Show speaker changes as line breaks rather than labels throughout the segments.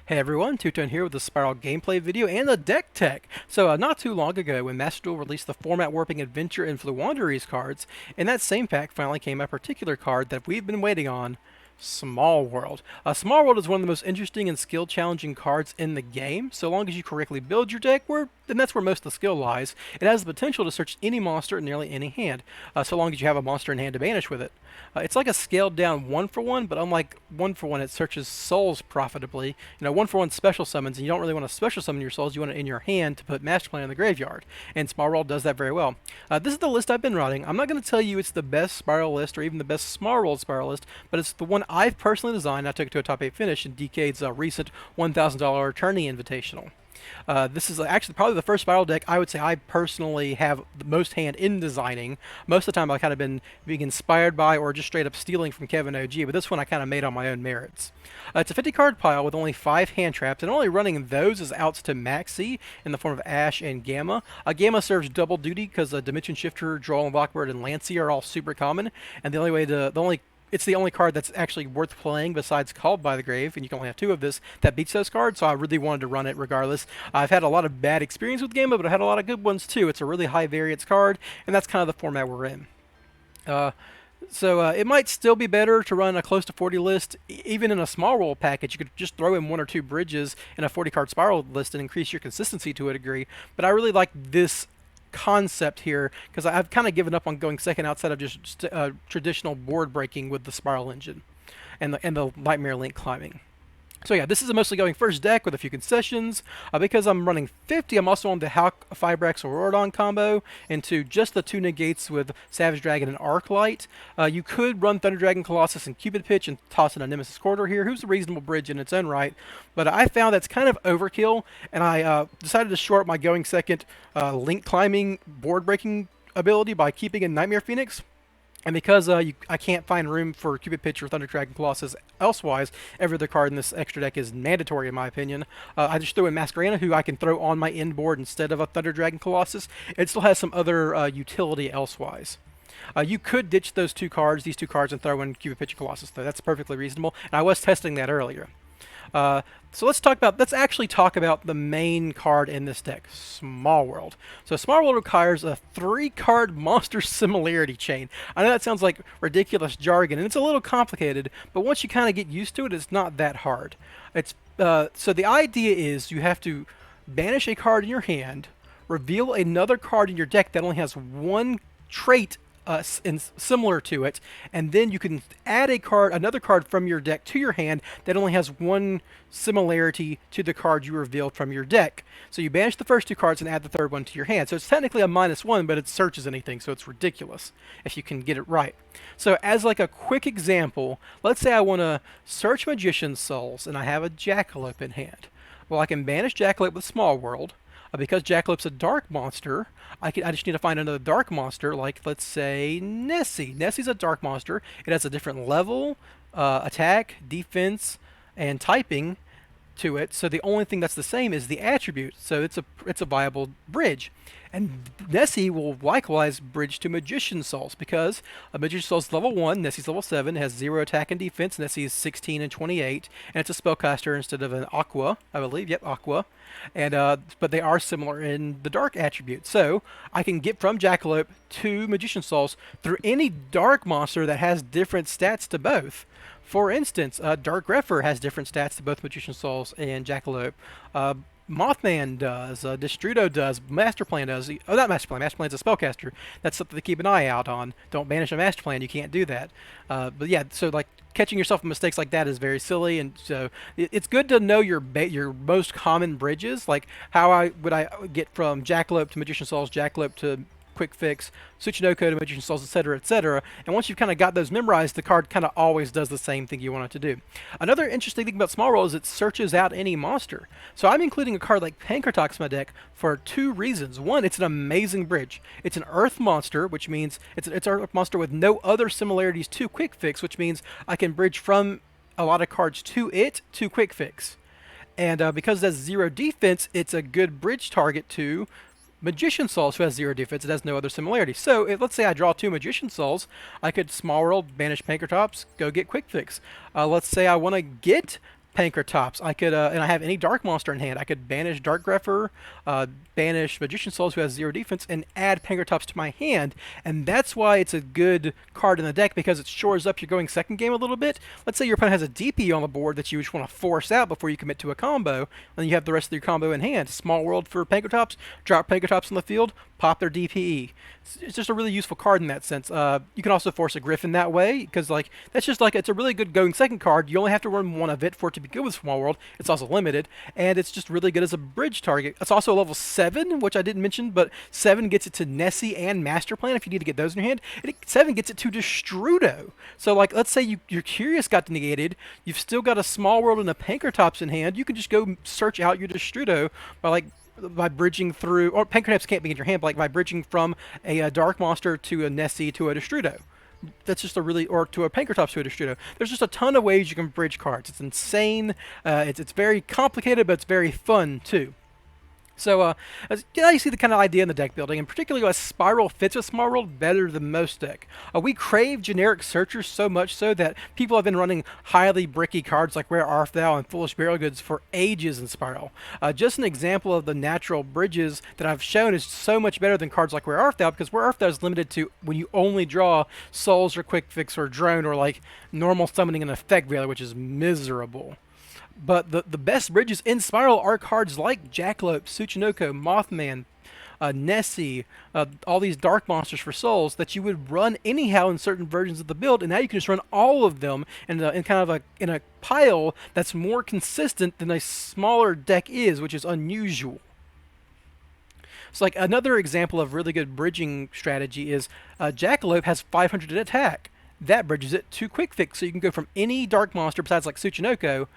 Hey everyone, Two-Tone here with the Spyral gameplay video and the deck tech. So not too long ago when Master Duel released the Format Warping Adventure and Fluanderies cards, in that same pack finally came a particular card that we've been waiting on, Small World. Small World is one of the most interesting and skill challenging cards in the game. So long as you correctly build your deck, then that's where most of the skill lies. It has the potential to search any monster in nearly any hand, so long as you have a monster in hand to banish with it. It's like a scaled down 1-for-1, but unlike 1-for-1, it searches souls profitably. You know, 1-for-1 special summons, and you don't really want to special summon your souls, you want it in your hand to put Master Plan in the graveyard. And Small World does that very well. This is the list I've been running. I'm not going to tell you it's the best Spyral list or even the best Small World Spyral list, but it's the one I've personally designed. I took it to a top 8 finish in DK's recent $1,000 tourney invitational. This is actually probably the first Spyral deck I would say I personally have the most hand in designing. Most of the time I've kind of been being inspired by or just straight up stealing from Kevin OG, but this one I kind of made on my own merits. It's a 50 card pile with only 5 hand traps, and only running those as outs to maxi in the form of Ash and Gamma. Gamma serves double duty because Dimension Shifter, Droll and Blackbird, and Lancey are all super common, and it's the only card that's actually worth playing besides Called by the Grave, and you can only have 2 of this, that beats those cards, so I really wanted to run it regardless. I've had a lot of bad experience with Gamma, but I had a lot of good ones too. It's a really high variance card, and that's kind of the format we're in. It might still be better to run a close to 40 list. Even in a small roll package, you could just throw in 1 or 2 bridges in a 40 card Spyral list and increase your consistency to a degree, but I really like this concept here because I've kind of given up on going second outside of just traditional board breaking with the Spyral engine and the Nightmare Link climbing. So yeah, this is a mostly going first deck with a few concessions. Because I'm running 50, I'm also on the Hulk, Fibrax, or Rorodon combo into just the 2 negates with Savage Dragon and Arclight. You could run Thunder Dragon, Colossus, and Cupid Pitch and toss in a Nemesis Corridor here, who's a reasonable bridge in its own right. But I found that's kind of overkill, and I decided to short my going second Link climbing board breaking ability by keeping in Nightmare Phoenix. And because I can't find room for Cupid Pitch or Thunder Dragon Colossus elsewise, every other card in this extra deck is mandatory in my opinion. I just threw in Masquerena, who I can throw on my end board instead of a Thunder Dragon Colossus. It still has some other utility elsewise. You could ditch these 2 cards, and throw in Cupid Pitch and Colossus, though. That's perfectly reasonable, and I was testing that earlier. Let's actually talk about the main card in this deck, Small World. So Small World requires a 3-card monster similarity chain. I know that sounds like ridiculous jargon, and it's a little complicated, but once you kind of get used to it, it's not that hard. So the idea is you have to banish a card in your hand, reveal another card in your deck that only has 1 trait similar to it, and then you can add another card from your deck to your hand that only has 1 similarity to the card you revealed from your deck. So you banish the first 2 cards and add the 3rd one to your hand. So it's technically a -1, but it searches anything, so it's ridiculous if you can get it right. So as like a quick example, let's say I want to search Magician's Souls and I have a Jackalope in hand. Well, I can banish Jackalope with Small World. Because Jackalope's a dark monster, I just need to find another dark monster, like, let's say, Nessie. Nessie's a dark monster. It has a different level, attack, defense, and typing to it, so the only thing that's the same is the attribute, so it's a viable bridge. And Nessie will likewise bridge to Magician's Souls, because a Magician's Souls is level 1, Nessie's level 7, has 0 attack and defense, Nessie is 16 and 28, and it's a spellcaster instead of an Aqua, I believe, yep, Aqua. And but they are similar in the dark attribute, so I can get from Jackalope to Magician's Souls through any dark monster that has different stats to both. For instance, Dark Grepher has different stats to both Magician's Souls and Jackalope. Mothman does, Destrudo does, Master Plan does. Oh, not Master Plan. Master Plan's a spellcaster. That's something to keep an eye out on. Don't banish a Master Plan. You can't do that. But yeah, so like catching yourself in mistakes like that is very silly, and so it's good to know your most common bridges. Like how would I get from Jackalope to Magician's Souls, Jackalope to Quick Fix, Tsuchinoko to Magician's Souls, etc., etc. And once you've kind of got those memorized, the card kind of always does the same thing you want it to do. Another interesting thing about Small World is it searches out any monster. So I'm including a card like Pancratox in my deck for 2 reasons. One, it's an amazing bridge. It's an Earth monster, which means it's an Earth monster with no other similarities to Quick Fix, which means I can bridge from a lot of cards to it to Quick Fix. And because it has 0 defense, it's a good bridge target to Magician's Souls, who has 0 defense. It has no other similarity. So let's say I draw 2 Magician's Souls. I could Small World, banish Pancratops, go get Quick Fix. Let's say I want to get Pankratops. I could, and I have any Dark Monster in hand. I could banish Dark Grepher, banish Magician Souls, who has 0 defense, and add Pankratops to my hand. And that's why it's a good card in the deck, because it shores up your going second game a little bit. Let's say your opponent has a DP on the board that you just want to force out before you commit to a combo, and you have the rest of your combo in hand. Small World for Pankratops, drop Pankratops on the field, pop their DPE. It's just a really useful card in that sense. You can also force a Griffin that way, because like that's just like it's a really good going second card. You only have to run one of it for it to be good with Small World. It's also limited, and it's just really good as a bridge target. It's also a level 7, which I didn't mention, but 7 gets it to Nessie and Master Plan if you need to get those in your hand. And 7 gets it to Destrudo. So like, let's say your Curious got negated, you've still got a Small World and a Pankratops in hand. You can just go search out your Destrudo by bridging through, or Pankratops can't be in your hand, but like by bridging from a Dark Monster to a Nessie to a Destrudo. That's just a really, or to a Pankratops to a Destrudo. There's just a ton of ways you can bridge cards. It's insane. It's very complicated, but it's very fun too. So, now you see the kind of idea in the deck building, and particularly as Spyral fits with Small World better than most deck. We crave generic searchers so much so that people have been running highly bricky cards like Where Art Thou and Foolish Burial Goods for ages in Spyral. Just an example of the natural bridges that I've shown is so much better than cards like Where Art Thou, because Where Art Thou is limited to when you only draw Souls or Quick Fix or Drone or like normal summoning an effect veiler, which is miserable. But the best bridges in Spyral are cards like Jackalope, Tsuchinoko, Mothman, Nessie, all these Dark Monsters for Souls that you would run anyhow in certain versions of the build, and now you can just run all of them in kind of in a pile that's more consistent than a smaller deck is, which is unusual. So like another example of really good bridging strategy is Jackalope has 500 in attack. That bridges it to Quick Fix, so you can go from any Dark Monster besides like Tsuchinoko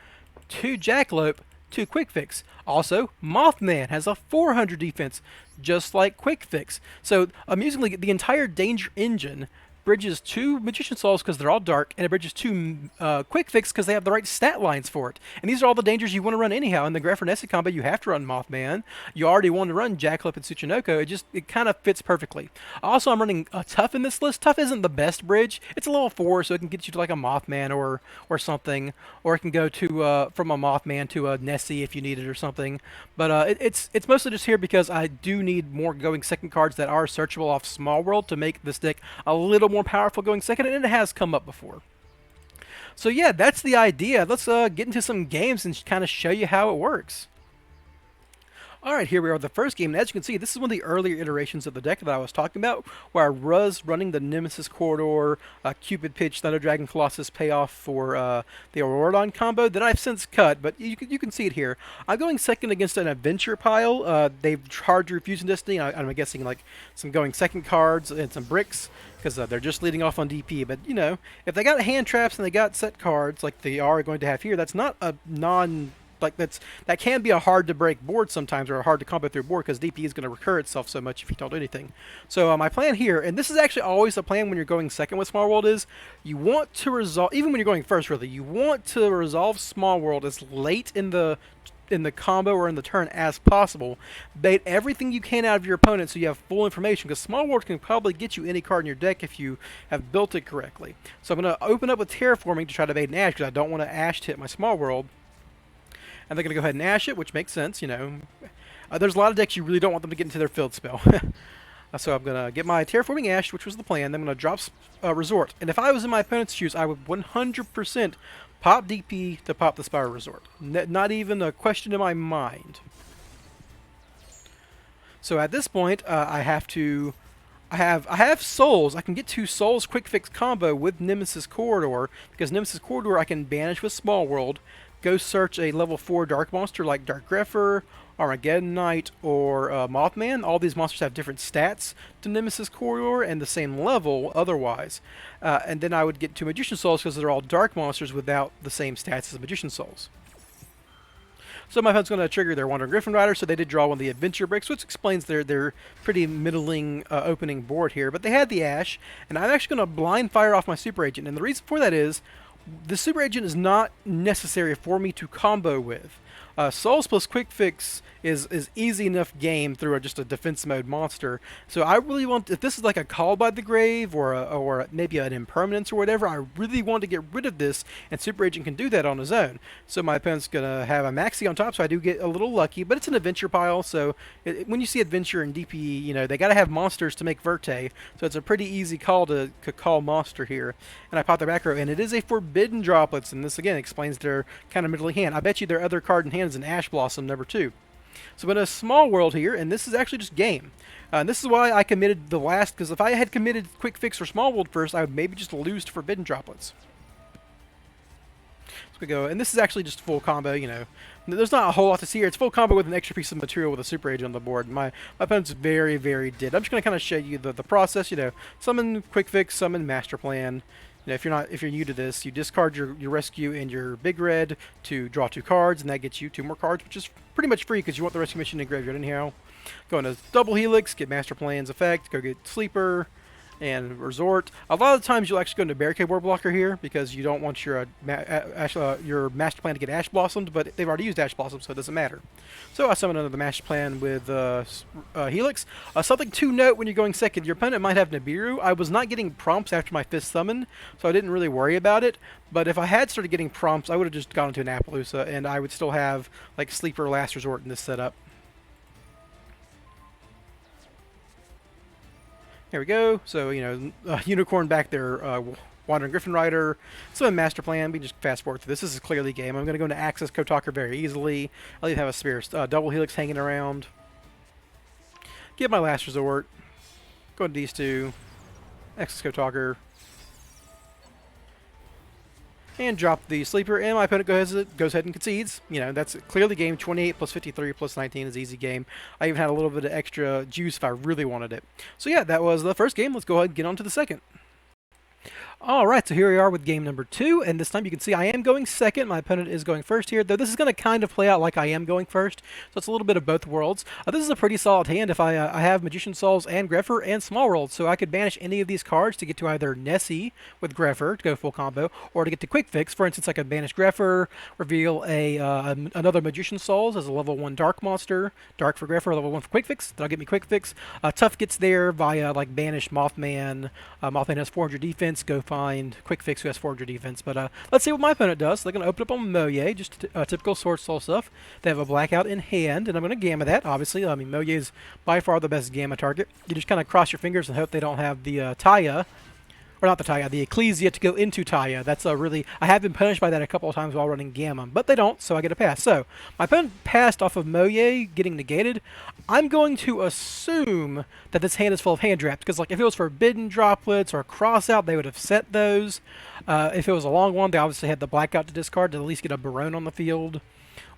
to Jackalope to Quick Fix. Also, Mothman has a 400 defense, just like Quick Fix. So, amusingly, the entire Danger Engine bridges to Magician Souls because they're all dark, and it bridges to Quick Fix because they have the right stat lines for it. And these are all the dangers you want to run anyhow. In the Grepher Nessie combo, you have to run Mothman. You already want to run Jackalope and Tsuchinoko. It kind of fits perfectly. Also, I'm running Tough in this list. Tough isn't the best bridge. It's a level 4, so it can get you to like a Mothman or something. Or it can go to from a Mothman to a Nessie if you need it or something. But it's mostly just here because I do need more going second cards that are searchable off Small World to make this deck a little more powerful going second, and it has come up before. So yeah, that's the idea. Let's get into some games and kind of show you how it works. Alright, here we are with the first game, and as you can see, this is one of the earlier iterations of the deck that I was talking about, where I was running the Nemesis Corridor, Cupid Pitch, Thunder Dragon Colossus payoff for the Auroradon combo that I've since cut, but you can see it here. I'm going second against an Adventure pile. They've charged Refusing Destiny. I'm guessing like some going second cards and some bricks, because they're just leading off on DP. But, you know, if they got hand traps and they got set cards like they are going to have here, that's not a that can be a hard to break board sometimes, or a hard to combo through board, because DP is going to recur itself so much if you don't do anything. So my plan here, and this is actually always the plan when you're going second with Small World, is you want to resolve, even when you're going first really, you want to resolve Small World as late in the combo or in the turn as possible. Bait everything you can out of your opponent so you have full information, because Small World can probably get you any card in your deck if you have built it correctly. So I'm going to open up with Terraforming to try to bait an Ash, because I don't want to Ash to hit my Small World. And they're going to go ahead and Ash it, which makes sense, you know. There's a lot of decks you really don't want them to get into their field spell. So I'm going to get my Terraforming Ash, which was the plan. Then I'm going to drop Resort. And if I was in my opponent's shoes, I would 100% pop DP to pop the Spyral Resort. Not even a question in my mind. So at this point, I have Souls. I can get 2 Souls Quick Fix combo with Nemesis Corridor, because Nemesis Corridor I can banish with Small World, go search a level 4 Dark Monster like Dark Grepher, Armageddon Knight, or Mothman. All these monsters have different stats to Nemesis Corridor and the same level otherwise. And then I would get 2 Magician Souls because they're all Dark Monsters without the same stats as Magician Souls. So my opponent's going to trigger their Wandering Griffin Rider, so they did draw one of the Adventure Bricks, which explains their pretty middling opening board here. But they had the Ash, and I'm actually going to blind fire off my Super Agent. And the reason for that is, the Super Agent is not necessary for me to combo with. Souls plus Quick Fix is easy enough game through just a defense mode monster. So I really want, if this is like a Call by the Grave or maybe an Impermanence or whatever, I really want to get rid of this, and Super Agent can do that on his own. So my opponent's gonna have a Maxi on top, so I do get a little lucky, but it's an adventure pile. So when you see adventure in DPE, you know they got to have monsters to make Verte. So it's a pretty easy call to call monster here. And I pop the back row, and it is a Forbidden Droplets, and this again explains their kind of middling hand. I bet you their other card in hand is an Ash Blossom #2. So in a small world here, and this is actually just game. And this is why I committed the last, because if I had committed Quick Fix or Small World first, I would maybe just lose to Forbidden Droplets. So we go, and this is actually just full combo, you know. There's not a whole lot to see here. It's full combo with an extra piece of material with a Super Agent on the board. My opponent's very, very dead. I'm just going to kind of show you the process, you know. Summon Quick Fix, summon Master Plan. You know, if you're new to this, you discard your rescue and your big red to draw 2 cards, and that gets you 2 more cards, which is pretty much free because you want the rescue mission in graveyard anyhow. Go into Double Helix, get Master Plan's effect, go get Sleeper and Resort. A lot of the times you'll actually go into Barricade War Blocker here because you don't want your Master Plan to get Ash Blossomed, but they've already used Ash Blossom, so it doesn't matter. So I summon another Master Plan with Helix. Something to note when you're going second, your opponent might have Nibiru. I was not getting prompts after my 5th summon, so I didn't really worry about it. But if I had started getting prompts, I would have just gone into an Appaloosa, and I would still have like Sleeper Last Resort in this setup. There we go. So, you know, Unicorn back there, Wandering Griffin Rider. So in Master Plan, we just fast forward through this. This is clearly game. I'm going to go into Access Kotalker very easily. I'll even have a spare Double Helix hanging around. Get my Last Resort. Go into these 2. Access Kotalker. And drop the Sleeper, and my opponent goes ahead and concedes. You know, that's clearly game. 28 plus 53 plus 19 is easy game. I even had a little bit of extra juice if I really wanted it. So yeah, that was the first game. Let's go ahead and get on to the second. Alright, so here we are with game number 2, and this time you can see I am going second. My opponent is going first here, though this is going to kind of play out like I am going first, so it's a little bit of both worlds. This is a pretty solid hand if I have Magician Souls and Greffer and Small World, so I could banish any of these cards to get to either Nessie with Greffer to go full combo, or to get to Quick Fix. For instance, I could banish Greffer, reveal another Magician Souls as a level 1 Dark monster, Dark for Greffer, level 1 for Quick Fix. That'll get me Quick Fix. Tough gets there via like banish Mothman. Mothman has 400 defense, go find Quick Fix who has 400 defense. But let's see what my opponent does. They're going to open up on Moye, just typical Sword Soul stuff. They have a Blackout in hand, and I'm going to Gamma that, obviously. I mean, Moye is by far the best Gamma target. You just kind of cross your fingers and hope they don't have the Taya, or not the Taya, the Ecclesia to go into Taya. That's a really, I have been punished by that a couple of times while running Gamma, but they don't, so I get a pass. So, my opponent passed off of Moye getting negated. I'm going to assume that this hand is full of hand traps, because like if it was Forbidden Droplets or Cross Out, they would have set those. If it was a long one, they obviously had the Blackout to discard to at least get a Barone on the field,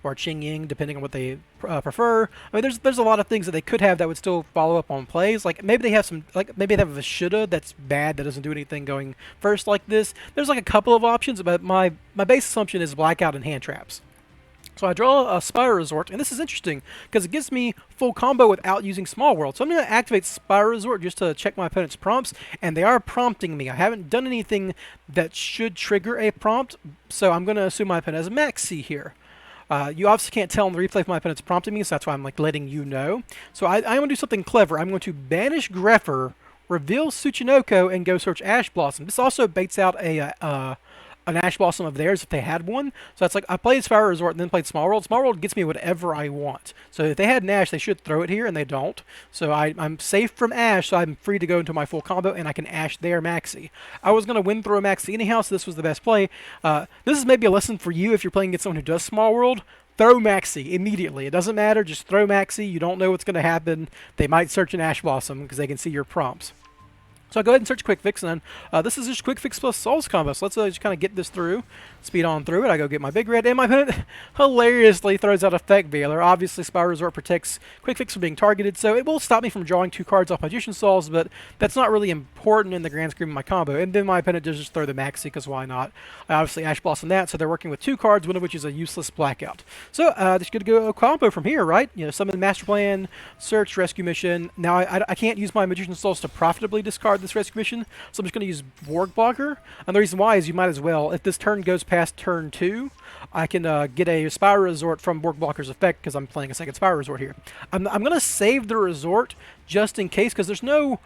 or Ching Ying, depending on what they prefer. I mean, there's a lot of things that they could have that would still follow up on plays. Like maybe they have some, like maybe they have a shoulda that's bad that doesn't do anything going first like this. There's like a couple of options, but my base assumption is Blackout and hand traps. So I draw a Spyral Resort, and this is interesting because it gives me full combo without using Small World. So I'm going to activate Spyral Resort just to check my opponent's prompts, and they are prompting me. I haven't done anything that should trigger a prompt, so I'm going to assume my opponent has a Maxi here. You obviously can't tell in the replay if my opponent's prompting me, so that's why I'm like letting you know. So I'm going to do something clever. I'm going to banish Greffer, reveal Tsuchinoko, and go search Ash Blossom. This also baits out an Ash Blossom of theirs if they had one. So that's like, I played Spyral Resort and then played Small World. Small World gets me whatever I want. So if they had an Ash, they should throw it here, and they don't. So I'm safe from Ash, so I'm free to go into my full combo, and I can Ash their Maxi. I was going to win through a Maxi anyhow, so this was the best play. This is maybe a lesson for you if you're playing against someone who does Small World. Throw Maxi immediately. It doesn't matter, just throw Maxi. You don't know what's going to happen. They might search an Ash Blossom because they can see your prompts. So I'll go ahead and search Quick Fix, and then this is just Quick Fix plus Souls combo. So let's just kind of get this through, speed on through it. I go get my big red, and my opponent hilariously throws out Effect Veiler. Obviously, Spyral Resort protects Quick Fix from being targeted, so it will stop me from drawing 2 cards off Magician Souls, but that's not really important in the grand scheme of my combo. And then my opponent does just throw the Maxi, because why not? I obviously Ash Blossom that, so they're working with 2 cards, one of which is a useless Blackout. So this could go a combo from here, right? You know, summon Master Plan, search, rescue mission. Now I can't use my Magician Souls to profitably discard discard this rescue mission, so I'm just going to use Borg Blocker. And the reason why is you might as well, if this turn goes past turn 2, I can get a Spyral Resort from Borg Blocker's effect because I'm playing a second Spyral Resort here. I'm going to save the resort just in case, because there's no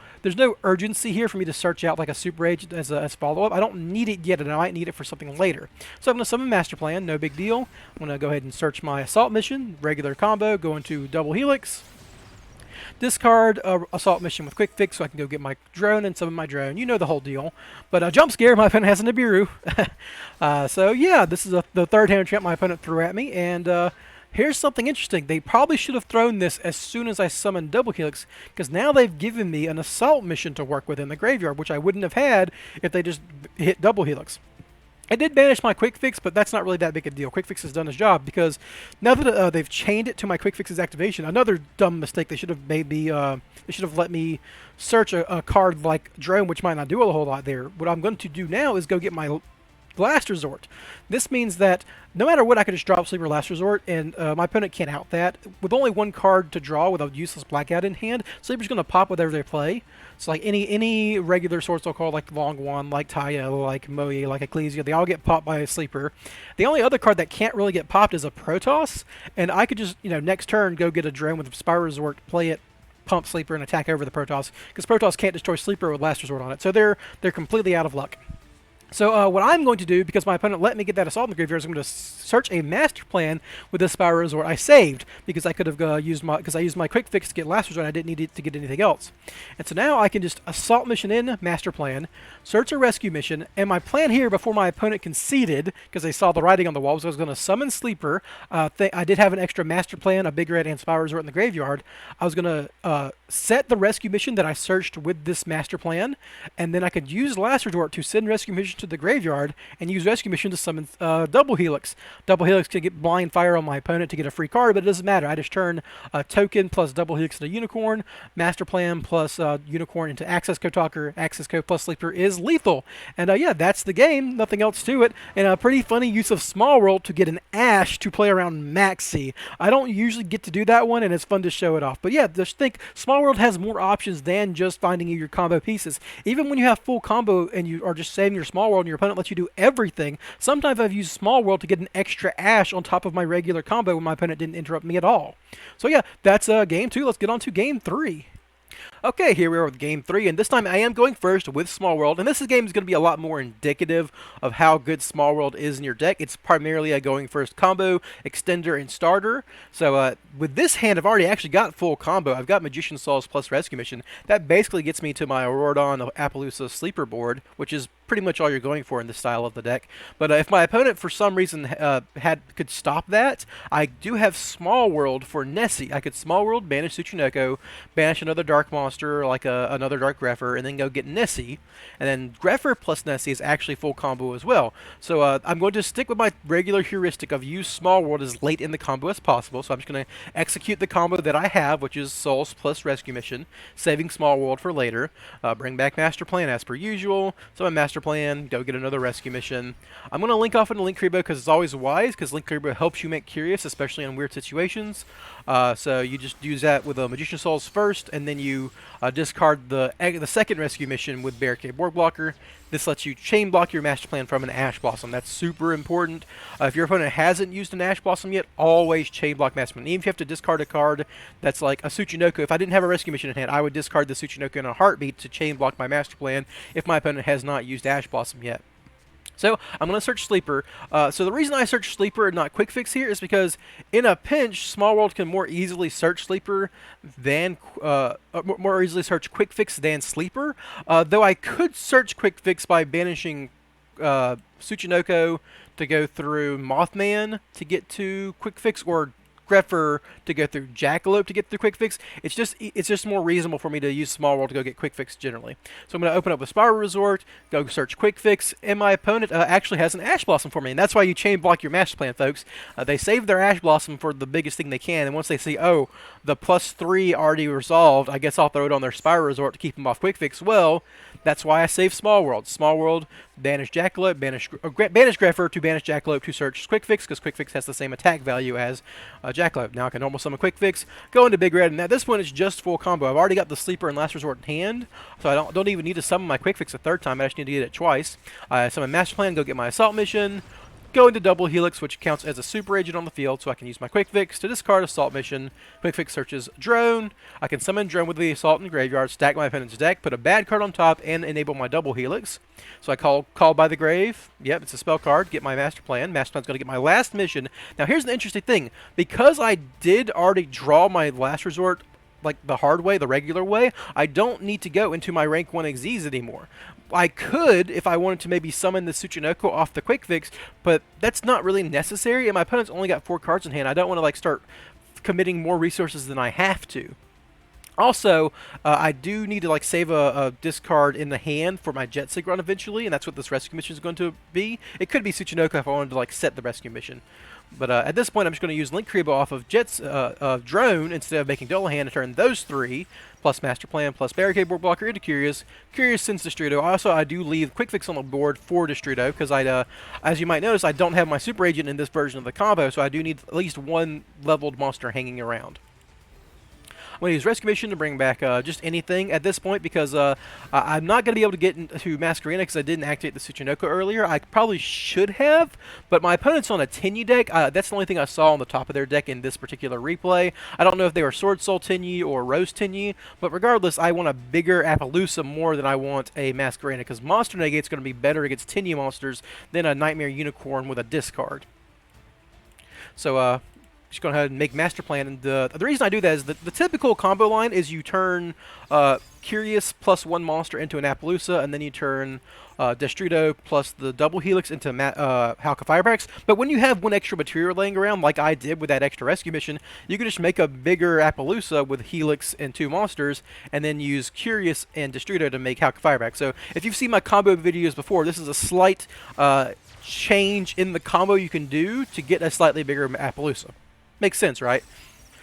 urgency here for me to search out like a Super Age as follow-up. I don't need it yet, and I might need it for something later. So I'm going to summon Master Plan, no big deal. I'm going to go ahead and search my Assault Mission, regular combo, go into Double Helix. Discard Assault Mission with Quick Fix so I can go get my drone and summon my drone. You know the whole deal. But Jump Scare, my opponent has a Nibiru. So yeah, this is the third hand trap my opponent threw at me, and here's something interesting. They probably should have thrown this as soon as I summoned Double Helix, because now they've given me an Assault Mission to work with in the graveyard, which I wouldn't have had if they just hit Double Helix. I did banish my Quick Fix, but that's not really that big a deal. Quick Fix has done its job, because now that they've chained it to my Quick Fix's activation, another dumb mistake, they should have maybe they should have let me search a card like Drone, which might not do a whole lot there. What I'm going to do now is go get my Last Resort. This means that no matter what, I can just drop Sleeper Last Resort, and my opponent can't out that. With only one card to draw with a useless Blackout in hand, Sleeper's going to pop whatever they play. So like any regular Sword Soul card, like Long One, like Taya, like Moye, like Ecclesia, they all get popped by a Sleeper. The only other card that can't really get popped is a Protoss, and I could just, next turn go get a Drone with a Spyral Resort, play it, pump Sleeper, and attack over the Protoss, because Protoss can't destroy Sleeper with Last Resort on it. So they're completely out of luck. So what I'm going to do, because my opponent let me get that Assault in the graveyard, is I'm going to search a Master Plan with this Spyral Resort. I saved because I could have used my Quick Fix to get Last Resort. And I didn't need it to get anything else. And so now I can just Assault Mission in Master Plan, search a Rescue Mission, and my plan here before my opponent conceded, because they saw the writing on the wall, was I was going to summon Sleeper. I did have an extra Master Plan, a Big Red, and Spyral Resort in the graveyard. I was going to set the Rescue Mission that I searched with this Master Plan, and then I could use Last Resort to send Rescue Mission to the graveyard and use Rescue Mission to summon Double Helix. Double Helix can get Blind Fire on my opponent to get a free card, but it doesn't matter. I just turn a Token plus Double Helix into Unicorn, Master Plan plus Unicorn into Access Code Talker, Access Code plus Sleeper is lethal. And yeah, that's the game. Nothing else to it. And a pretty funny use of Small World to get an Ash to play around Maxi. I don't usually get to do that one, and it's fun to show it off. But yeah, just think, Small World has more options than just finding your combo pieces. Even when you have full combo and you are just saving your Small World and your opponent lets you do everything, sometimes I've used Small World to get an extra Ash on top of my regular combo when my opponent didn't interrupt me at all. So yeah, that's game 2. Let's get on to game 3. Okay, here we are with game 3, and this time I am going first with Small World, and this game is going to be a lot more indicative of how good Small World is in your deck. It's primarily a going first combo, extender, and starter. So with this hand, I've already actually got full combo. I've got Magician Souls plus Rescue Mission. That basically gets me to my Auroradon Appaloosa sleeper board, which is pretty much all you're going for in this style of the deck. But if my opponent for some reason could stop that, I do have Small World for Nessie. I could Small World, banish Tsuchinoko, banish another Dark Monster like another Dark Grepher, and then go get Nessie. And then Grepher plus Nessie is actually full combo as well. So I'm going to stick with my regular heuristic of use Small World as late in the combo as possible. So I'm just going to execute the combo that I have, which is Souls plus Rescue Mission, saving Small World for later. Bring back Master Plan as per usual. So my Master Plan, go get another Rescue Mission. I'm going to link off into Link Kuriboh because it's always wise, because Link Kuriboh helps you make curious, especially in weird situations. So you just use that with a Magician Souls first, and then you discard the second Rescue Mission with Barricade Borg Blocker. This lets you chain block your Master Plan from an Ash Blossom. That's super important. If your opponent hasn't used an Ash Blossom yet, always chain block Master Plan. Even if you have to discard a card that's like a Tsuchinoko, if I didn't have a Rescue Mission in hand, I would discard the Tsuchinoko in a heartbeat to chain block my Master Plan if my opponent has not used Ash Blossom yet. So I'm going to search Sleeper. So the reason I search Sleeper and not Quick Fix here is because in a pinch, Small World can more easily search Sleeper than more easily search Quick Fix than Sleeper. Though I could search Quick Fix by banishing Tsuchinoko to go through Mothman to get to Quick Fix, or Grepher to go through Jackalope to get through Quick Fix. It's just more reasonable for me to use Small World to go get Quick Fix generally. So I'm going to open up a Spyral Resort, go search Quick Fix, and my opponent actually has an Ash Blossom for me, and that's why you chain block your Master Plan, folks. They save their Ash Blossom for the biggest thing they can, and once they see, oh, the +3 already resolved, I guess I'll throw it on their Spyral Resort to keep them off Quick Fix. Well, that's why I save Small World. Small World banish Jackalope, banish Grepher to banish Jackalope to search Quick Fix, because Quick Fix has the same attack value as Jackalope. Now I can normal summon Quick Fix, go into Big Red, and at this point it's just full combo. I've already got the Sleeper and Last Resort in hand, so I don't even need to summon my Quick Fix a third time. I just need to get it twice. I summon Master Plan, go get my Assault Mission, go into Double Helix, which counts as a super agent on the field, so I can use my Quick Fix to discard Assault Mission. Quick Fix searches Drone. I can summon Drone with the Assault in the graveyard, stack my opponent's deck, put a bad card on top, and enable my Double Helix. So I call by the Grave. Yep, it's a spell card. Get my Master Plan. Master Plan's going to get my last mission. Now here's the interesting thing. Because I did already draw my Last Resort like the hard way, the regular way, I don't need to go into my rank 1 Xyz anymore. I could, if I wanted to maybe summon the Tsuchinoko off the Quick Fix, but that's not really necessary, and my opponent's only got 4 cards in hand. I don't want to like start committing more resources than I have to. Also, I do need to like save a discard in the hand for my Jet Synchron eventually, and that's what this rescue mission is going to be. It could be Tsuchinoko if I wanted to like set the rescue mission. But at this point, I'm just going to use Link Kribo off of Drone instead of making Dullahan to turn those 3, plus Master Plan, plus Barricade Board Blocker into Curious. Curious sends Destrudo. Also, I do leave Quick Fix on the board for Destrudo, because as you might notice, I don't have my Super Agent in this version of the combo, so I do need at least one leveled monster hanging around. I'm going to use Rescue Mission to bring back just anything at this point, because I'm not going to be able to get into Masquerena because I didn't activate the Tsuchinoko earlier. I probably should have, but my opponent's on a Tenyi deck. That's the only thing I saw on the top of their deck in this particular replay. I don't know if they were Sword Soul Tenyi or Rose Tenyi, but regardless, I want a bigger Appaloosa more than I want a Masquerena, because Monster Negate's going to be better against Tenyi monsters than a Nightmare Unicorn with a discard. So, just go ahead and make Master Plan. And the reason I do that is the typical combo line is you turn Curious plus 1 monster into an Appaloosa, and then you turn Destrudo plus the Double Helix into Halka Firebrax. But when you have 1 extra material laying around, like I did with that extra rescue mission, you can just make a bigger Appaloosa with Helix and 2 monsters, and then use Curious and Destrudo to make Halka Firebrax. So if you've seen my combo videos before, this is a slight change in the combo you can do to get a slightly bigger Appaloosa. Makes sense, right?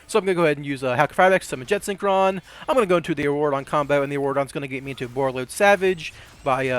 So I'm going to go ahead and use Halka Firebrax, summon Jet Synchron. I'm going to go into the Aurodon combo, and the Aurodon's going to get me into Borreload Savage by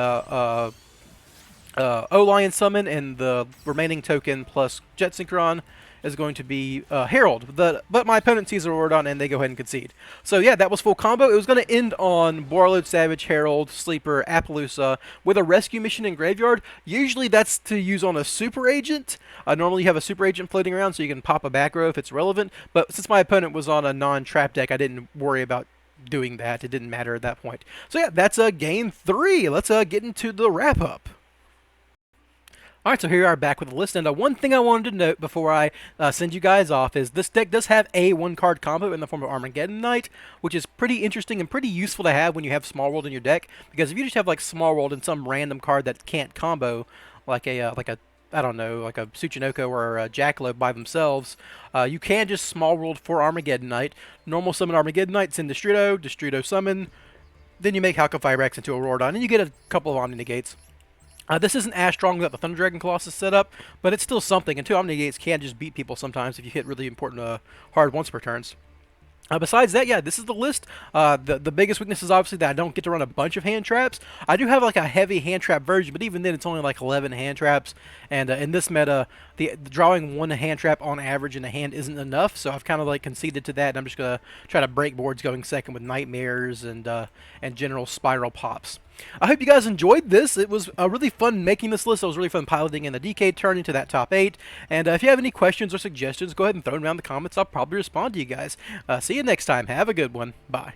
O-Lion Summon, and the remaining token plus Jet Synchron is going to be Herald. But my opponent sees Aurodon, and they go ahead and concede. So yeah, that was full combo. It was going to end on Borreload Savage, Herald, Sleeper, Appaloosa with a rescue mission in Graveyard. Usually that's to use on a Super Agent. Normally you have a Super Agent floating around, so you can pop a back row if it's relevant. But since my opponent was on a non-trap deck, I didn't worry about doing that. It didn't matter at that point. So yeah, that's game 3. Let's get into the wrap-up. Alright, so here we are back with the list, and one thing I wanted to note before I send you guys off is this deck does have a 1-card combo in the form of Armageddon Knight, which is pretty interesting and pretty useful to have when you have Small World in your deck, because if you just have like Small World and some random card that can't combo, like a I don't know, like a Tsuchinoko or a Jackalope by themselves, you can just Small World for Armageddon Knight, normal summon Armageddon Knight, send Destrudo, Destrudo summon, then you make Halka Firebrax into Aurodon, and you get a couple of Omni Negates. This isn't as strong that the Thunder Dragon Colossus set up, but it's still something, and 2 Omni Negates can just beat people sometimes if you hit really important hard once per turns. Besides that, yeah, this is the list. The biggest weakness is obviously that I don't get to run a bunch of hand traps. I do have like a heavy hand trap version, but even then it's only like 11 hand traps. And in this meta, the drawing 1 hand trap on average in a hand isn't enough, so I've kind of like conceded to that, and I'm just going to try to break boards going second with Nightmares and general Spyral pops. I hope you guys enjoyed this. It was really fun making this list. It was really fun piloting in the DK turn into that top 8. And if you have any questions or suggestions, go ahead and throw them around in the comments. I'll probably respond to you guys. See you next time. Have a good one. Bye.